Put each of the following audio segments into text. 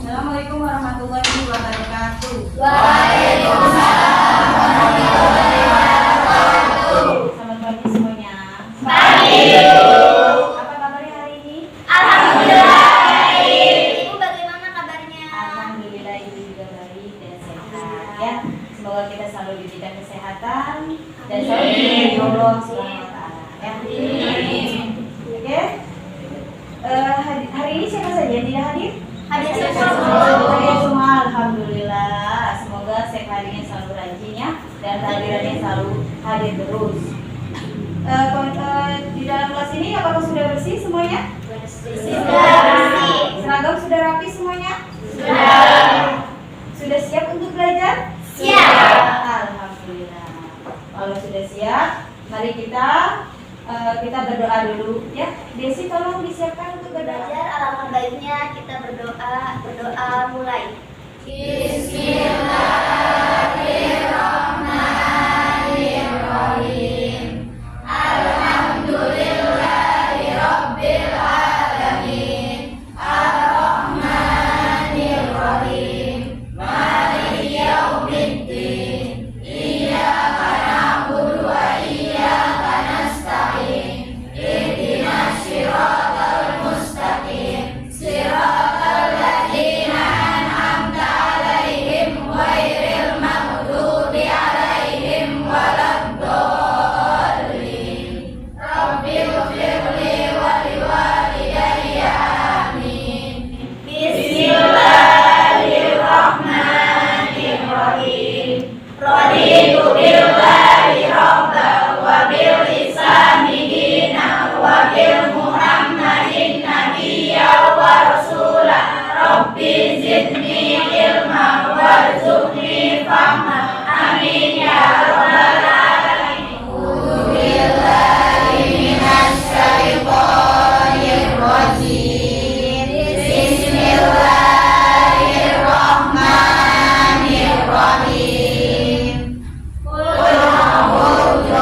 Assalamualaikum warahmatullahi wabarakatuh. Waalaikumsalam warahmatullahi wabarakatuh. Selamat pagi semuanya. Pagi. Apa kabarnya hari ini? Alhamdulillah baik. Ibu bagaimana kabarnya? Alhamdulillah ibu juga baik dan sehat ya. Semoga kita selalu diberikan kesehatan dan selalu diberikan Allah Subhanahu wa taala ya. Oke. Hari ini siapa saja yang tidak hadir? Hadir Hadir semua, alhamdulillah. Semoga setiap harinya selalu rajin ya dan kehadirannya selalu hadir terus. Di dalam kelas ini apakah sudah bersih semuanya? Sudah bersih. Seragam sudah rapi semuanya? Sudah. Sudah siap untuk belajar? Siap. Alhamdulillah. Kalau sudah siap, mari kita berdoa dulu ya. Desi tolong disiapkan untuk berdoa. Belajar alangkah baiknya kita berdoa mulai. Bismillahirrahmanirrahim. Alhamdulillahirabbil alamin. Arrahmanirrahim. Maliki yaumiddin. Iyyaka na'budu wa iyyaka nasta'in. Ihdinas siratal mustaqim. Siratal ladzina an'amta 'alaihim ghairil maghdubi 'alaihim waladdallin. Rabbil firli wa liwalidayya amin. Bismillahirrahmanirrahim. Raditu billahi rabban wa bil islami dinan wa bil muhammadin nabiyyan wa rasulan. Rabbi zidni ilman warzuqni fahman. Amin ya rabbal alamin. A'udzu billahi minasy syaithanir rajim. Bismillahirrahmanirrahim. Qul a'udzu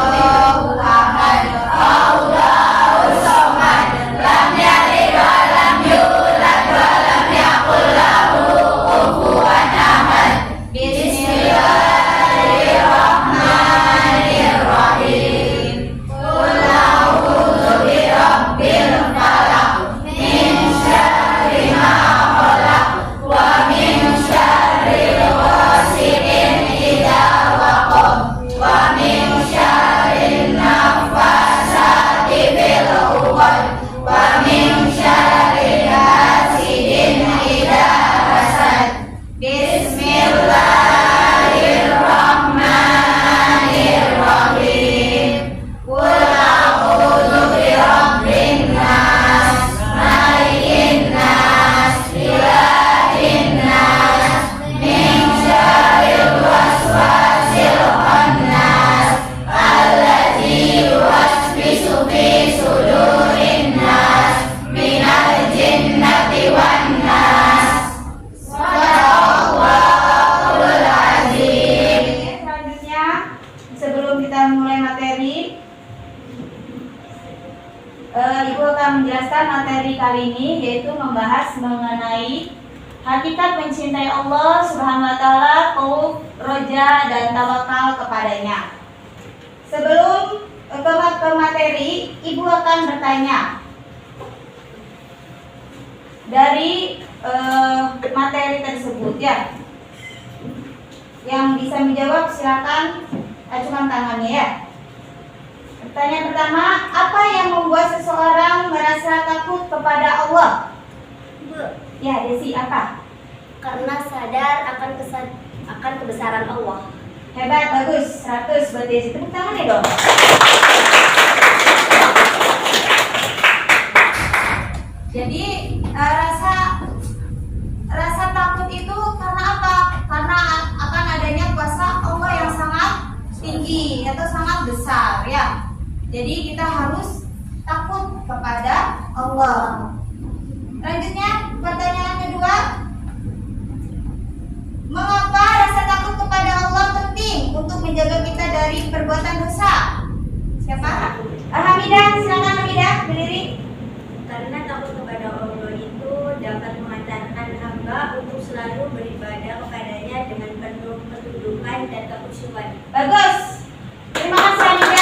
ahad. Allahus samad. Lam yalid wa lam yulad wa lam yakul lahu kufuwan ahad. Bismillahirrahmanirrahim. Qul a'udzu birabbil falaq. Min syarri ma khalaq. Wa min syarril ghasidin idza waqab. Wa min syarrin naffasati fil 'uqad. Wa min syarri hasidin idza hasad. Bismillahirrahmanirrahim. Qul a'udzu birabbin nas, malikin nas, ilahin nas, min syarril waswasil khannas, alladzi yuwaswisu fi sudurin nas, minal jinnati wan nas. Shadaqallahul azim. Selanjutnya, sebelum kita mulai materi, Ibu akan menjelaskan materi kali ini, yaitu membahas mengenai hakikat mencintai Allah Subhanahu wa taala, khauf, roja dan tawakal kepadanya. Sebelum ke materi, Ibu akan bertanya. Dari materi tersebut ya. Yang bisa menjawab silakan acungkan tangannya ya. Pertanyaan pertama, apa yang membuat seseorang merasa takut kepada Allah? Ya, Desi, apa? Karena sadar akan kebesaran Allah. Hebat, bagus, 100 buat Desi. Tepuk tangan ya dong. Jadi rasa takut itu karena apa? Karena akan adanya kuasa Allah yang sangat tinggi atau sangat besar ya. Jadi kita harus takut kepada Allah. Selanjutnya, pertanyaan kedua, mengapa rasa takut kepada Allah penting untuk menjaga kita dari perbuatan dosa? Siapa? Hamidah, silakan Hamidah, berdiri. Karena takut kepada Allah itu dapat mengantarkan hamba untuk selalu beribadah kepadanya dengan penuh ketundukan dan kekhusyukan. Bagus. Terima kasih Anida.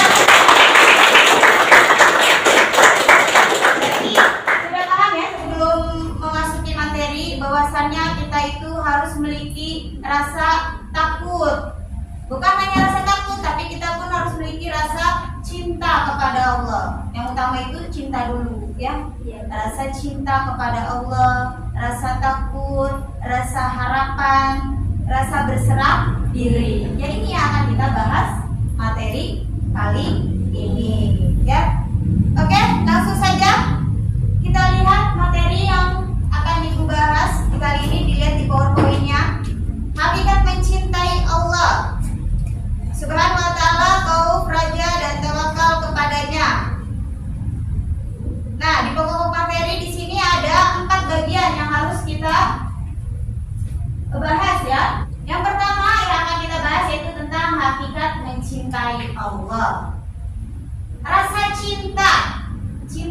Jadi sudah paham ya sebelum memasuki materi bahwasannya kita itu harus memiliki rasa takut. Bukan hanya rasa takut, tapi kita pun harus memiliki rasa cinta kepada Allah. Yang utama itu cinta dulu, ya. Rasa cinta kepada Allah, rasa takut, rasa harapan, rasa berserah diri. Jadi ini yang akan kita bahas materi kali ini, ya. Oke, langsung saja kita lihat materi yang akan dibahas di kali ini. Dilihat di PowerPoint-nya. Hakikat mencintai Allah Subhanahu wa ta'ala, khauf, raja, dan tawakal kepadanya. Nah, di pokok materi di sini ada 4 bagian yang harus kita bahas ya. Yang pertama yang akan kita bahas yaitu tentang hakikat mencintai Allah. Rasa cinta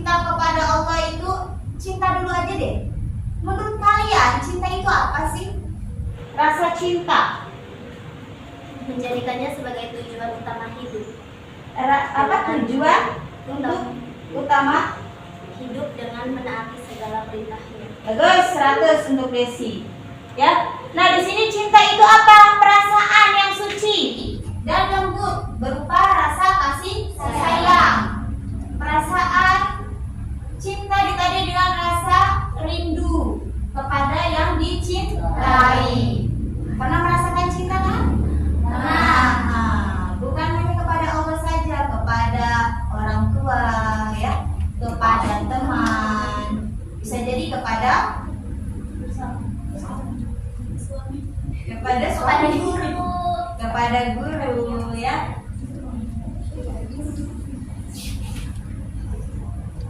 kepada Allah itu, cinta dulu aja deh. Menurut kalian cinta itu apa sih? Rasa cinta Menjadikannya sebagai tujuan utama hidup. apa tujuan untuk utama? Hidup dengan menaati segala perintahnya. Bagus, 100 untuk Desi. Ya. Nah, di sini cinta itu apa? Perasaan yang suci dan lembut berupa rasa kasih sayang. Perasaan cinta ditandai dengan rasa rindu kepada yang dicintai. Pernah merasakan cinta kan? Nah, bukan hanya kepada Allah saja, kepada orang tua, ya, kepada teman, bisa jadi kepada guru, kepada guru, ya.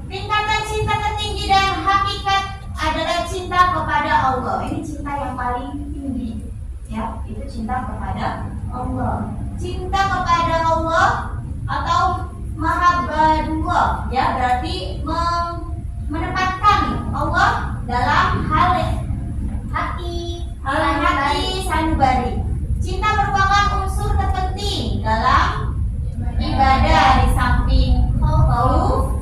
Tingkatan cinta tertinggi dan hakikat adalah cinta kepada Allah. Ini cinta yang paling tinggi, ya. Itu cinta kepada Allah. Cinta kepada Allah atau mahabbatullah, ya, berarti menempatkan Allah dalam hal hati sanubari. Cinta merupakan unsur terpenting dalam ibadah di samping khauf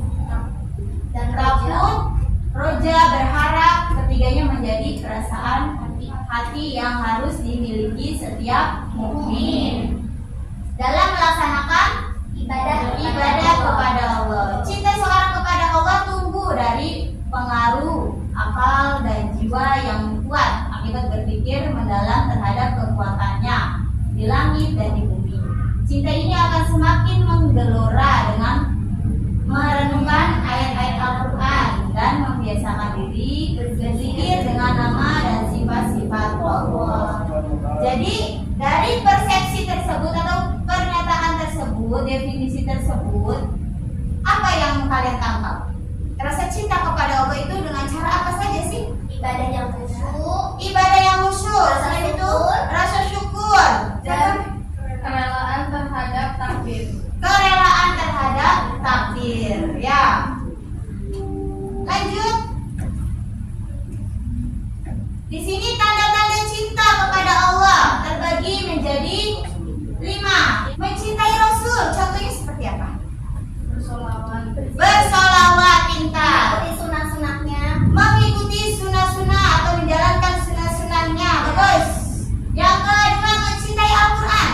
dan takut, roja, berharap, ketiganya menjadi perasaan hati yang harus dimiliki setiap mukmin dalam melaksanakan ibadah kepada Allah. Cinta seorang kepada Allah tumbuh dari pengaruh akal dan jiwa yang kuat akibat berpikir mendalam terhadap kekuatannya di langit dan di bumi. Cinta ini akan semakin menggelora dengan merenungkan ayat-ayat Al-Quran dan membiasakan diri berzikir dengan nama dan sifat-sifat Allah. Jadi dari persepsi tersebut atau pernyataan tersebut, definisi tersebut, apa yang kalian tangkap? Rasa cinta kepada Allah itu dengan cara apa saja sih? Ibadah yang khusyuk, selain itu rasa syukur dan kerelaan terhadap takdir, ya. Lanjut. Di sini tanda-tanda cinta kepada Allah terbagi menjadi 5. Mencintai Rasul, contohnya seperti apa? Bersolawat pintar. Mengikuti sunnah-sunnah atau menjalankan sunnah-sunnahnya. Bagus. Yang kedua, mencintai Al-Quran.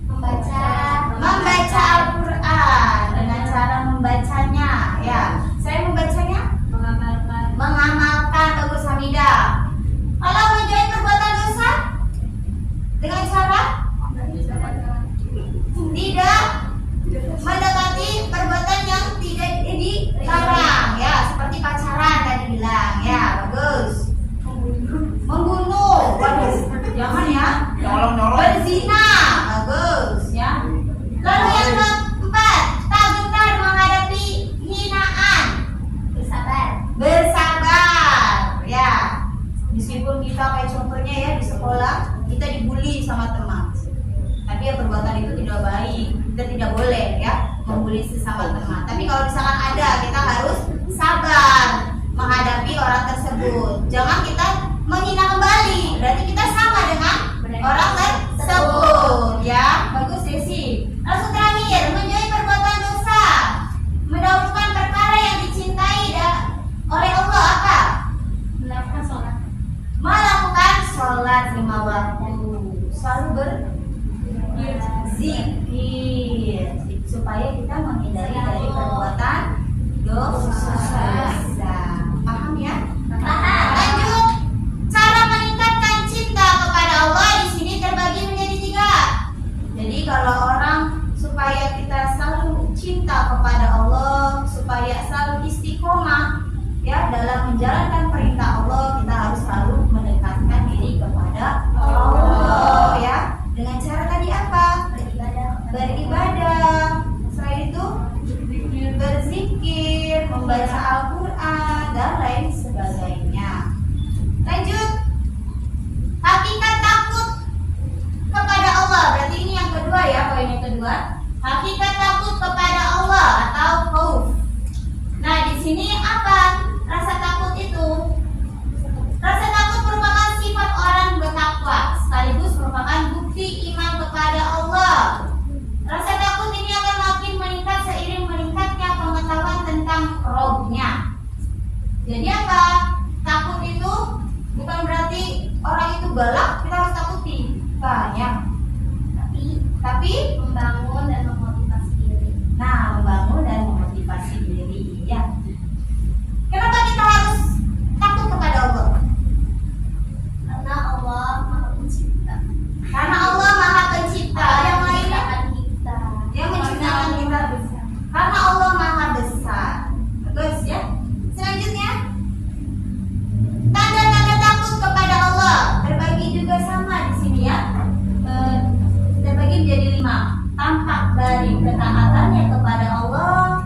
Membaca Al-Quran dengan cara membacanya, ya. Saya membacanya? Mengamalkan. Bagus, Hamidah. Kalau menjauhi perbuatan dosa dengan cara tidak mendekati perbuatan yang tidak dilarang, ya, seperti pacaran tadi bilang, ya. Bagus. Membunuh, waduh, jangan ya. Berzina, bagus, ya. Lalu yang keempat, tak gentar menghadapi hinaan. Bersabar, ya. Meskipun kita kayak contohnya ya di sekolah kita dibully sama teman, tapi ya perbuatan itu tidak baik, kita tidak boleh ya membuli sesama teman. Tapi kalau misalkan ada, kita harus sabar menghadapi orang tersebut. Jangan kita menghina kembali, berarti sholat 5 waktu, selalu berzikir supaya kita menghindari dari perbuatan dosa. Paham ya? Lanjut. Cara meningkatkan cinta kepada Allah di sini terbagi menjadi 3. Jadi kalau orang supaya kita selalu cinta kepada Allah, supaya selalu istiqomah ya dalam menjalankan perintah Allah, kita harus selalu mendekatkan diri kepada Allah ya. Dengan cara tadi apa? Beribadah. Selain itu berzikir, membaca Al-Quran dan lain sebagainya. Lanjut. Hakikat takut kepada Allah. Berarti ini yang kedua ya, poin yang kedua. Hakikat takut kepada Allah atau khauf. Nah, di sini apa rasa takut itu? Rasa takut merupakan sifat orang bertakwa, sekaligus merupakan bukti iman kepada Allah. Rasa takut ini akan makin meningkat seiring meningkatnya pengetahuan tentang Rohnya. Jadi apa? Takut itu bukan berarti orang itu galak kita harus takuti, banyak. Tapi membangun dan memotivasi diri. Nah, membangun dan memotivasi diri, ya. Kenapa kita harus takut kepada Allah? Karena Allah Maha Pencipta. Karena Allah Maha Pencipta. Yang lainnya yang menciptakan kita. Karena Allah Maha Besar. Bagus ya. Selanjutnya, tanda-tanda takut kepada Allah terbagi juga sama di sini ya. Terbagi menjadi 5. Tampak dari ketaatannya kepada Allah.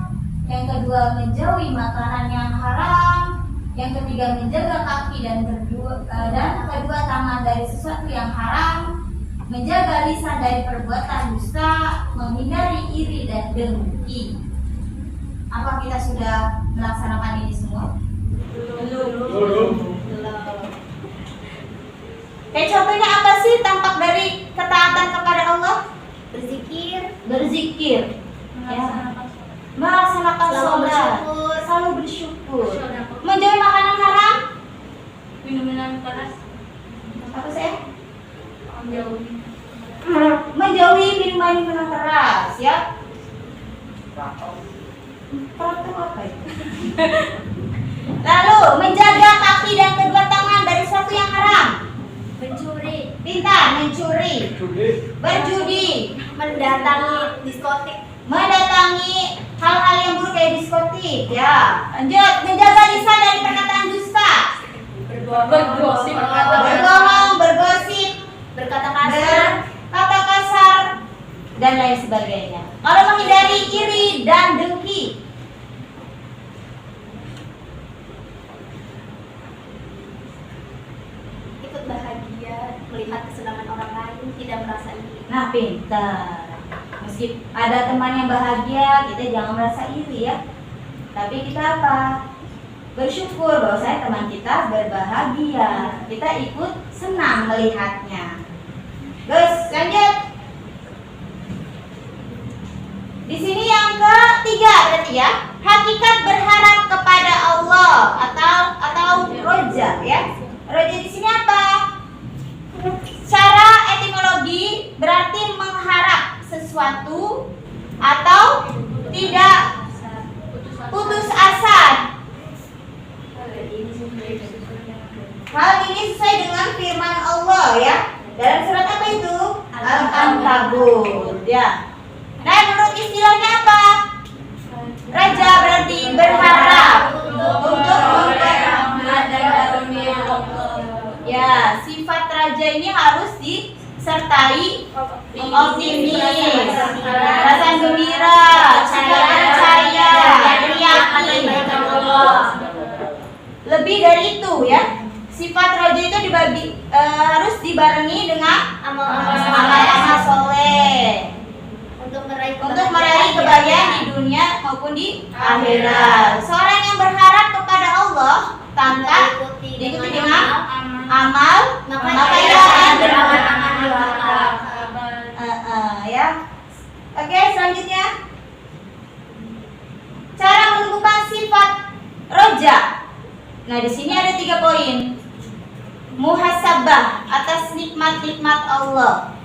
Yang kedua, menjauhi makanan yang haram. Yang ketiga, menjaga kaki dan kedua tangan dari sesuatu yang haram. Menjaga lisan dari perbuatan dusta, menghindari iri dan dengki. Apa kita sudah melaksanakan ini semua? Belum. Kayak contohnya apa sih tampak dari ketaatan kepada Allah? Berzikir. Melaksanakan sholat. Selalu bersyukur. Menjauhi makanan haram. Minuman keras. Apa sih? Menjauhi minuman keras ya. Praktek apa itu? Lalu menjaga kaki dan kedua tangan dari sesuatu yang haram. Mencuri. Pintar, mencuri. Berjudi. Mendatangi hal-hal yang buruk kayak diskotik ya. Lanjut, menjaga lisan dari perkataan dusta. Berbohong, bergosip, Berkata kasar. kata kasar dan lain sebagainya. Kalau menghindari iri dan dengki. Ikut bahagia melihat kesenangan orang lain, tidak merasa iri. Nah, pintar. Meski ada teman yang bahagia, kita jangan merasa iri ya. Tapi kita apa? Bersyukur bahwasanya teman kita berbahagia. Kita ikut senang melihatnya. Guys, lanjut. Di sini yang ketiga berarti ya, hakikat berharap kepada Allah atau roja ya. Roja di sini apa? Secara etimologi berarti mengharap sesuatu atau tidak putus asa. Hal ini sesuai dengan firman Allah ya. Dalam surat apa itu? Al-Ankabut ya. Nah, menurut istilahnya apa? Raja berarti berharap untuk ya, sifat raja ini harus disertai optimis, rasa gembira, sikap percaya, yakin. Lebih dari itu ya, sifat raja itu harus dibarengi dengan amal-amal soleh untuk meraih kebahagiaan di dunia maupun di akhirat. Seorang yang berharap kepada Allah tanpa diikuti dengan amal, maka ia akan beramal ya. Oke, selanjutnya cara menumbuhkan sifat roja. Nah, di sini ada 3 poin. Muhasabah bermuhasabah atas nikmat-nikmat Allah.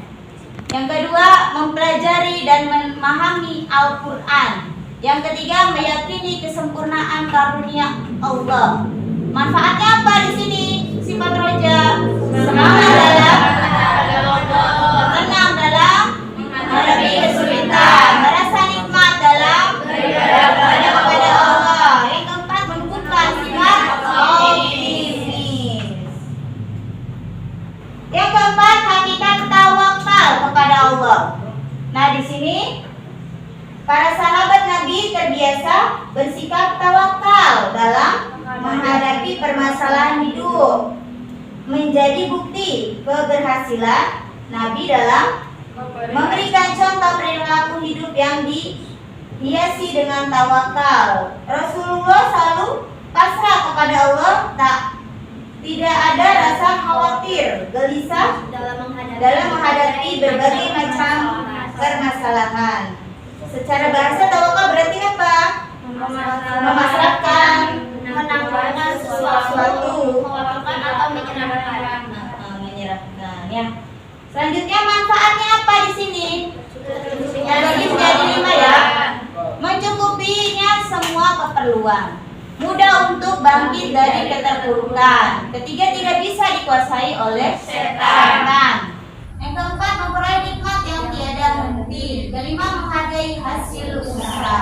Yang kedua, mempelajari dan memahami Al-Quran. Yang ketiga, meyakini kesempurnaan karunia Allah. Manfaatnya apa di sini? Sifat roja: semangat dalam tenang dalam menghadapi kesulitan, merasa nikmat dalam beribadah kepada Allah. Yang keempat, menumbuhkan sifat optimis. Yang keempat, hakikat tawakal kepada Allah. Nah, di sini para sahabat Nabi terbiasa bersikap tawakal dalam menghadapi permasalahan hidup, menjadi bukti keberhasilan Nabi dalam memberikan contoh perilaku hidup yang dihiasi dengan tawakal. Rasulullah selalu pasrah kepada Allah, tidak ada rasa khawatir, gelisah dalam menghadapi berbagai macam permasalahan. Secara bahasa tawakal berarti apa? Memasrahkan, menanggalkan sesuatu, mewakilkan atau menyerahkan. Menyerahkan ya. Selanjutnya manfaatnya apa di sini? Yang lagi sudah diterima ya. Mencukupinya semua keperluan. Mudah untuk bangkit dari keterpurukan. Ketiga, tidak bisa dikuasai oleh setan. Yang keempat, memperoleh nikmat yang tiada henti. Kelima, menghargai hasil usaha.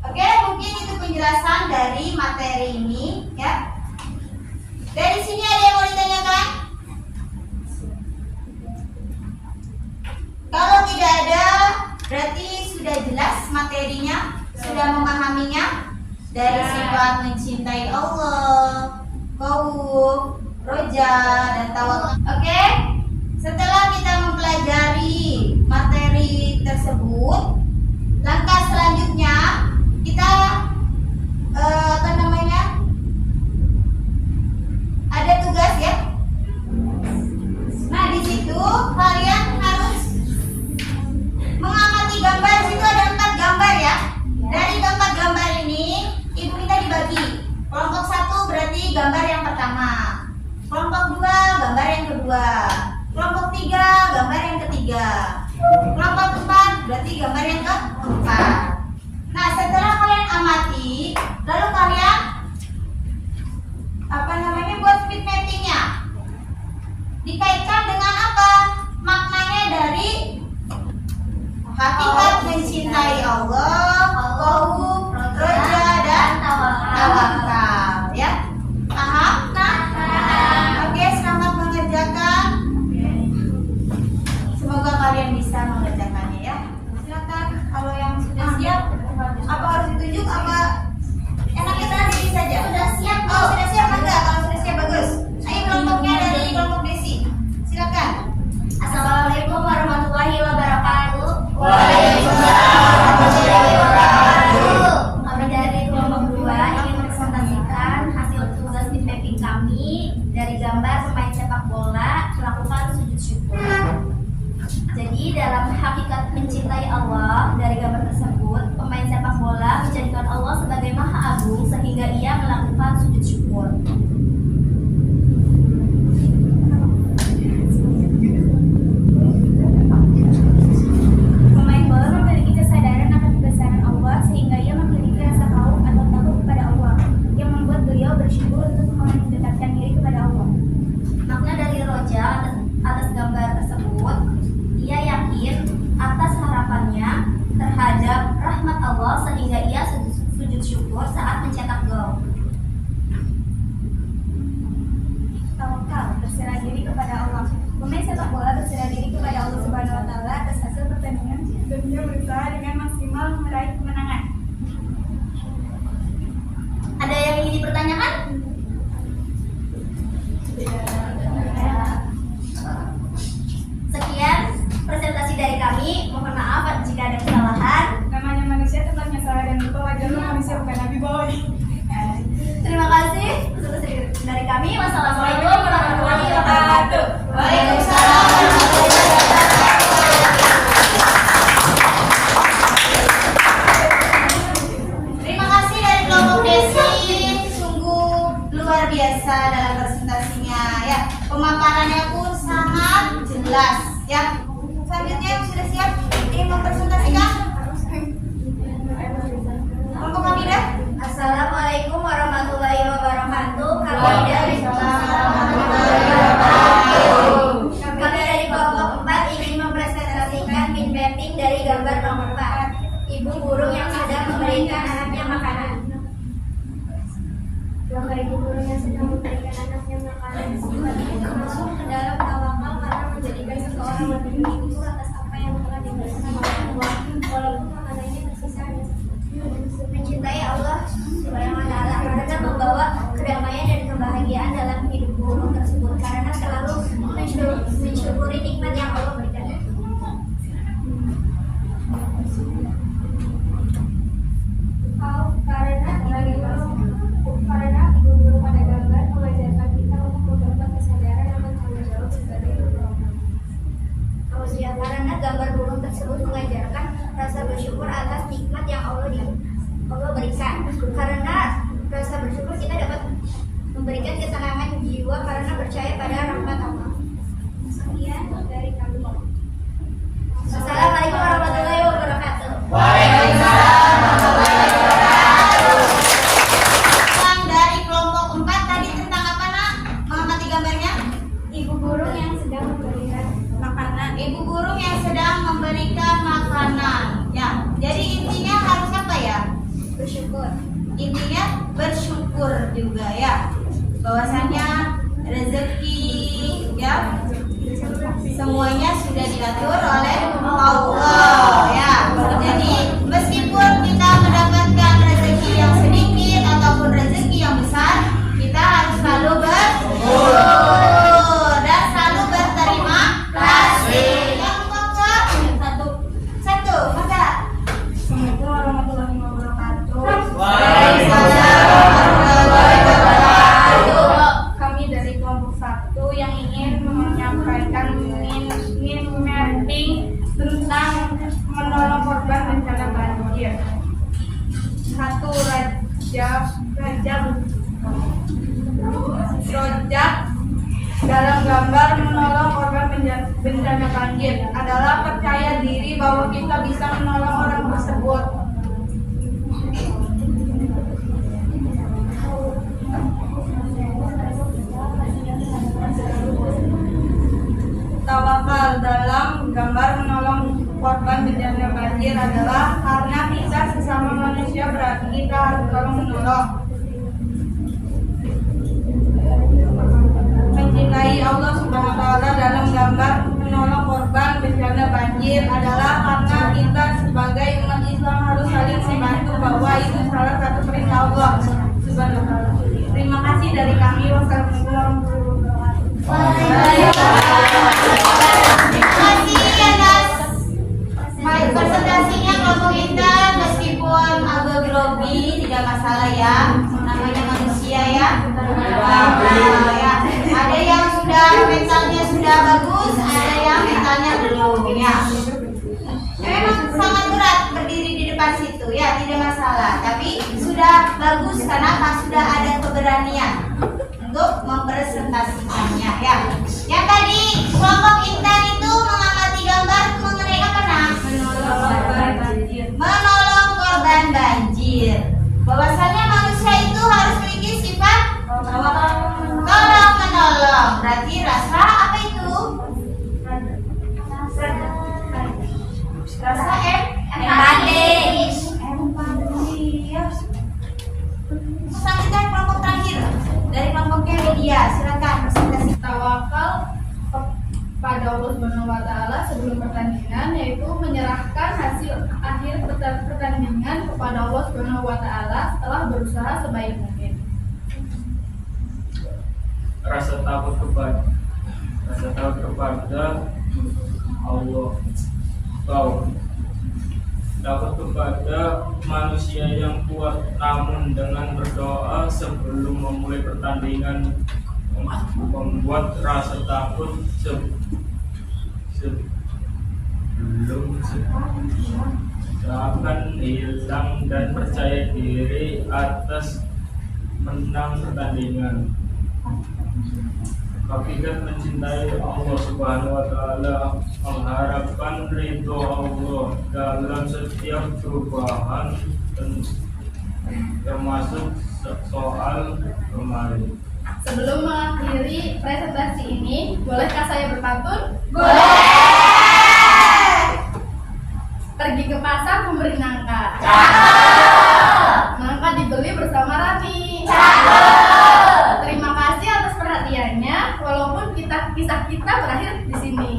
Oke, mungkin itu penjelasan dari materi ini ya. Dari sini ada yang mau ditanyakan? Kalau tidak ada, berarti sudah jelas materinya, sudah memahaminya. Dari sifat mencintai Allah, khauf, roja, dan tawakal. Oke, setelah kita mempelajari materi tersebut, langkah selanjutnya kita ada tugas ya. Nah, di situ kalian harus mengamati gambar. Di situ ada 4 gambar ya. Dari keempat gambar ini, ibu kita dibagi. Kelompok 1 berarti gambar yang pertama. Kelompok 2 gambar yang kedua. Kelompok 3 gambar yang ketiga. Kelompok 4 berarti gambar yang keempat. Nah, setelah kalian amati, lalu kalian buat speed mappingnya. Dikaitkan dengan apa? Maknanya dari hakikat mencintai Allah, khauf, roja, dan tawakal. Ya, paham? Nah, oke, selamat mengerjakan. Semoga kalian bisa mengerjakannya ya. Silakan kalau yang sudah siap. Apa harus ditunjuk? Apa enaknya sendiri saja? Sudah siap? Oh, sudah siap enggak? Kalau sudah siap bagus. Ayo kelompoknya dari kelompok Desi. Silakan. Assalamualaikum warahmatullahi wabarakatuh. Waalaikumsalam warahmatullahi wabarakatuh. Kami dari kelompok 2 ingin mempresentasikan hasil tugas speed mapping kami dari gambar pemain sepak bola melakukan sujud syukur. Jadi dalam hakikat mencintai Allah, dari gambar tersebut pemain sepak bola menjadikan Allah sebagai Maha Agung sehingga ia melakukan sujud syukur. Pemain bola memiliki kesadaran akan kebesaran Allah sehingga ia memiliki rasa khauf atau takut kepada Allah yang membuat beliau bersyukur untuk mendekatkan diri kepada Allah. Makna dari roja atas gambar tersebut, ia yakin atas harapannya terhadap rahmat Allah sehingga ia sujud syukur saat mencetak gol. Tawakal, berserah diri kepada Allah. Pemain sepak bola berserah diri kepada Allah Subhanahu wa taala atas hasil pertandingan dan dia berusaha dengan maksimal meraih kemenangan. Ada yang ingin dipertanyakan? Sekian presentasi dari kami. Mohon maaf jika ada kesalahan. Namanya manusia tempatnya salah dan lupa, wajarlah manusia bukan nabi boy. Terima kasih. Presentasi dari kami. Wassalamualaikum warahmatullahi wabarakatuh. Waalaikumsalam warahmatullahi wabarakatuh. Terima kasih dari kelompok Desi. Sungguh luar biasa dalam presentasinya. Pemaparannya pun sangat jelas ya. Selanjutnya yang sudah siap ingin mempresentasikan kelompok Hamidah. Assalamualaikum warahmatullahi wabarakatuh. Kami dari kelompok 4 ingin mempresentasikan min mapping dari gambar nomor 4. Ibu burung yang sedang memberikan anaknya makanan. Maka ibu burung yang sedang memberikan anaknya makanan masuk ke dalam tawakal karena menjadikan seseorang lebih bersyukur atas apa yang telah diberikan oleh Allah, walaupun makanannya tersisa. Mencintai Allah Subhanahu wa Ta'ala karena membawa kedamaian dan kebahagiaan dalam hidup burung tersebut karena selalu mensyukuri nikmat yang Allah berikan. Karena ibu burung pada gambar mengajarkan kita untuk memperkuat kesadaran dan bertanggung jawab sebagai burung. Karena gambar burung tersebut mengajarkan rasa bersyukur atas nikmat yang Allah berikan. Karena rasa bersyukur kita dapat memberikan ketenangan jiwa karena percaya pada rahmat Allah. Sekian dari kami. Assalamualaikum warahmatullahi wabarakatuh. Waalaikumsalam warahmatullahi wabarakatuh. Dari kelompok 4 tadi tentang apa nak? Mengamati gambarnya? Ibu burung yang sedang memberikan makanan. Ibu burung yang sedang memberikan makanan. Ya, jadi intinya harus apa ya? Bersyukur. Intinya bersyukur juga ya. Bahwasanya rezeki ya semuanya sudah diatur oleh Allah ya. Jadi meskipun kita mendapatkan rezeki yang sedikit ataupun rezeki yang besar, kita harus selalu bersyukur dan selalu berterima kasih. Yang keempat, satu, maka. Assalamualaikum warahmatullahi wabarakatuh. Kami dari kelompok 1 yang ingin menyampaikan min mapping tentang menolong korban bencana banjir. 1. Rojak dalam gambar menolong korban bencana banjir adalah percaya diri bahwa kita bisa menolong orang tersebut. Tawakal dalam gambar menolong korban bencana banjir adalah karena kita sesama manusia berarti kita harus tolong menolong. Mencintai Allah Subhanahu wa Ta'ala dalam gambar menolong korban bencana banjir adalah karena kita sebagai umat Islam harus saling membantu bahwa itu salah satu perintah Allah Subhanahu wa Ta'ala. Terima kasih dari kami. Wassalamualaikum warahmatullahi wabarakatuh. Terima kasih atas presentasinya kelompok kita. Meskipun agak grogi tidak masalah ya, namanya manusia ya. Ya. Ada yang sudah mentalnya sudah bagus, ada yang mentalnya belum ya. Memang sangat berat berdiri di depan situ ya, tidak masalah. Tapi sudah bagus karena sudah ada keberanian untuk mempresentasikannya ya. Yang tadi kelompok intan itu mengamati gambar mengenai apa nak? Menolong korban banjir. Bahwasannya manusia itu harus memiliki sifat tolong menolong. Berarti rasa apa itu? Rasa empati. Selanjutnya kelompok terakhir dari kelompoknya media. Silakan presentasi. Tawakal pada Allah Subhanahu wa Ta'ala sebelum pertandingan, yaitu menyerahkan hasil akhir pertandingan kepada Allah Subhanahu wa Ta'ala setelah berusaha sebaik mungkin. Rasa takut kepada Allah, takut kepada manusia yang kuat, namun dengan berdoa sebelum memulai pertandingan membuat rasa takut sebelum akan hilang dan percaya diri atas menang pertandingan. Hakikat mencintai Allah Subhanahu wa Ta'ala, mengharapkan ridho Allah dalam setiap perubahan, termasuk soal kemarin. Sebelum mengakhiri presentasi ini, bolehkah saya berpantun? Boleh. Pergi ke pasar memberi nangka. Nangka dibeli bersama Rani. Terima kasih atas perhatiannya, walaupun kisah kita berakhir di sini.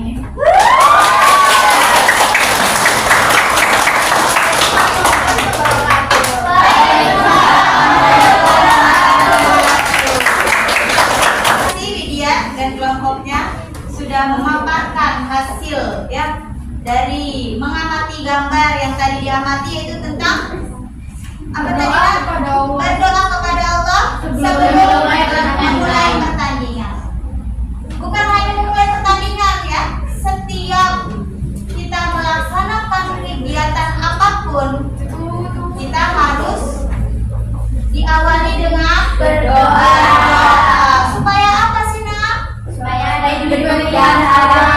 Dan kelompoknya sudah memaparkan hasil ya dari mengamati gambar yang tadi diamati, yaitu tentang apa tadi? Berdoa kepada Allah sebelum memulai pertandingan. Bukan hanya memulai pertandingan ya, setiap kita melaksanakan kegiatan apapun kita harus diawali dengan berdoa. Supaya apa sih, Nak? Supaya ada yang dipelihara,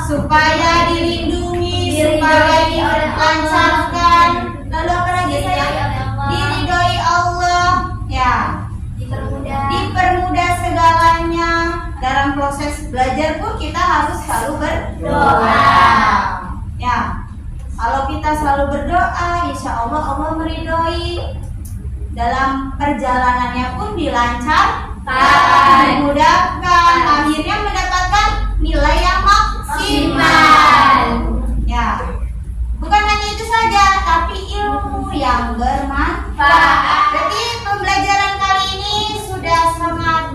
Supaya dilindungi, supaya dilancarkan. Lalu apa lagi sayang? Diridhoi Allah, ya. Dipermudah segalanya. Dalam proses belajar pun kita harus selalu berdoa. Ya. Kalau kita selalu berdoa, insya Allah Allah meridhoi. Dalam perjalanannya pun dilancarkan, dimudahkan, akhirnya mendapatkan nilai yang maksimal. Ya, bukan hanya itu saja, tapi ilmu yang bermanfaat. Jadi pembelajaran kali ini sudah sangat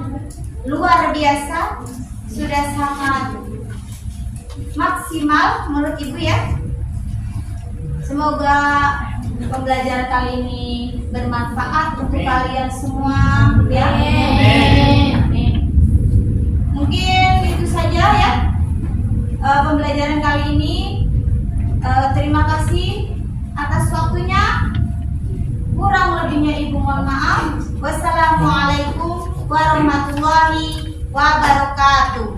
luar biasa, sudah sangat maksimal menurut Ibu ya. Semoga pembelajaran kali ini bermanfaat untuk kalian semua ya. Amin. Mungkin itu saja ya pembelajaran kali ini. Terima kasih atas waktunya. Kurang lebihnya Ibu mohon maaf. Wassalamualaikum warahmatullahi wabarakatuh.